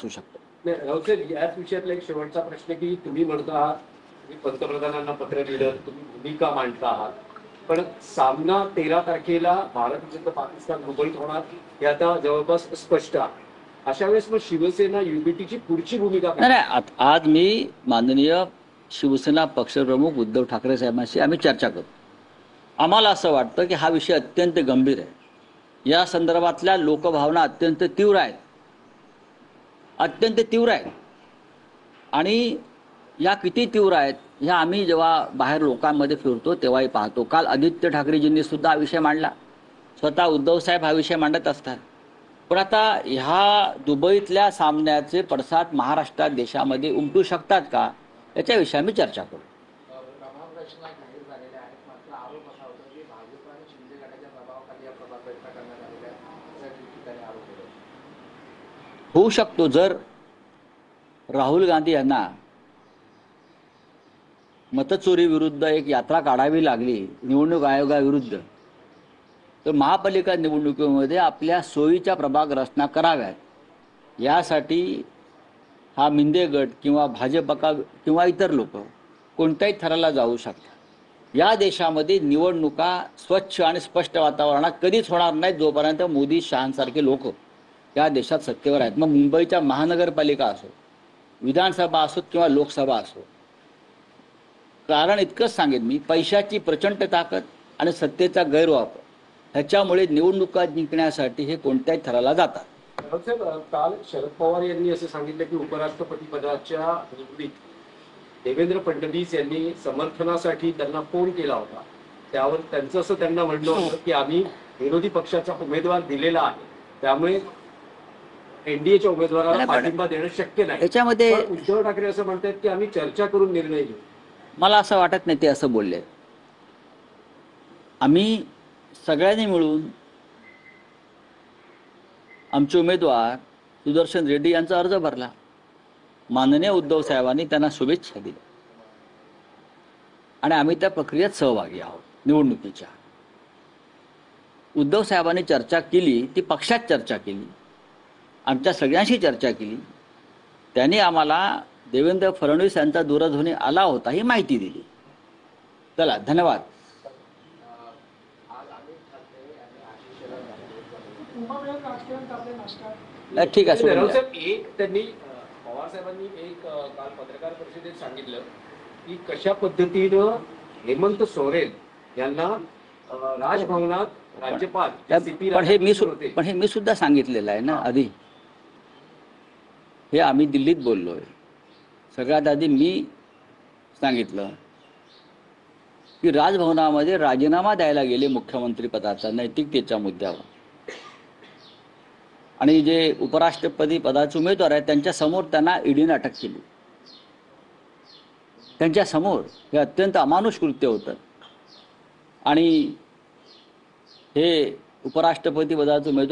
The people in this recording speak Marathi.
असू शकतो. राऊत साहेब, याच विषयातला एक शेवटचा प्रश्न की तुम्ही म्हणता आहात, तुम्ही पंतप्रधानांना पत्र लिहिलं, तुम्ही भूमिका मांडता आहात, पण सामना 13 तारखेला भारत विरुद्ध पाकिस्तान दुबईत होणार हे आता जवळपास स्पष्ट आहे. अशा वेळेस मग शिवसेना युबीटीची पुढची भूमिका काय? नाही, आज मी माननीय शिवसेना पक्षप्रमुख उद्धव ठाकरे साहेबांशी आम्ही चर्चा करू. आम्हाला असं वाटतं की हा विषय अत्यंत गंभीर आहे. या संदर्भातल्या लोकभावना अत्यंत तीव्र आहेत, अत्यंत तीव्र आहेत. आणि या किती तीव्र आहेत ह्या आम्ही जेव्हा बाहेर लोकांमध्ये फिरतो तेव्हाही पाहतो. काल आदित्य ठाकरेजींनी सुद्धा हा विषय मांडला, स्वतः उद्धव साहेब हा विषय मांडत असतात. पण आता ह्या दुबईतल्या सामन्याचे पडसाद महाराष्ट्रात देशामध्ये उमटू शकतात का याच्याविषयी आम्ही चर्चा करू. होऊ शकतो. जर राहुल गांधी यांना मतचोरी विरुद्ध एक यात्रा काढावी लागली निवडणूक आयोगाविरुद्ध, तर महापालिका निवडणुकीमध्ये आपल्या सोयीच्या प्रभाग रचना कराव्यात. यासाठी हा मिंदे गट किंवा भाजपा किंवा इतर लोक कोणत्याही थराला जाऊ शकतात. या देशामध्ये निवडणुका स्वच्छ आणि स्पष्ट वातावरणात कधीच होणार नाहीत जोपर्यंत मोदी शहांसारखे लोक या देशात सत्तेवर आहेत. मग मुंबईच्या महानगरपालिका असो, विधानसभा असो किंवा लोकसभा असो. कारण इतकंच सांगेन मी, पैशाची प्रचंड ताकद आणि सत्तेचा गैरवापर ह्याच्यामुळे निवडणुका जिंकण्यासाठी हे कोणत्याही थराला जातात. साहेब, काल शरद पवार यांनी असं सांगितलं की उपराष्ट्रपती पदाच्या निवडीत देवेंद्र फडणवीस यांनी समर्थनासाठी त्यांना फोन केला होता. त्यावर त्यांचं असं त्यांना म्हणणं होतं की आम्ही विरोधी पक्षाचा उमेदवार दिलेला आहे, त्यामुळे एनडीएच्या उमेदवाराला पाठिंबा देणं शक्य नाही. याच्यामध्ये उद्धव ठाकरे असं म्हणतात की आम्ही चर्चा करून निर्णय घेऊ. मला असं वाटत नाही ते असं बोलले. आम्ही सगळ्यांनी मिळून आमचे उमेदवार सुदर्शन रेड्डी यांचा अर्ज भरला. माननीय उद्धव साहेबांनी त्यांना शुभेच्छा दिल्या आणि आम्ही त्या प्रक्रियेत सहभागी आहोत निवडणुकीच्या. उद्धव साहेबांनी चर्चा केली, ती पक्षात चर्चा केली, आमच्या सगळ्यांशी चर्चा केली. त्यांनी आम्हाला देवेंद्र फडणवीस यांचा दूरध्वनी आला होता ही माहिती दिली. चला, धन्यवाद. ठीक आहे. एक त्यांनी पवार साहेबांनी एक काल पत्रकार परिषदेत सांगितलं की कशा पद्धतीनं हेमंत सोरेन यांना राजभवनात राज्यपाल पण हे मी सुद्धा सांगितलेलं आहे ना आधी. हे आम्ही दिल्लीत बोललोय. सगळ्यात आधी मी सांगितलं की राजभवनामध्ये राजीनामा द्यायला गेले मुख्यमंत्री पदाचा नैतिकतेच्या मुद्द्यावर, आणि जे उपराष्ट्रपती पदाचे उमेदवार आहेत त्यांच्या समोर त्यांना ईडीने अटक केली. त्यांच्या समोर हे अत्यंत अमानुष कृत्य होतं. आणि हे उपराष्ट्रपती पदाचे उमेदवार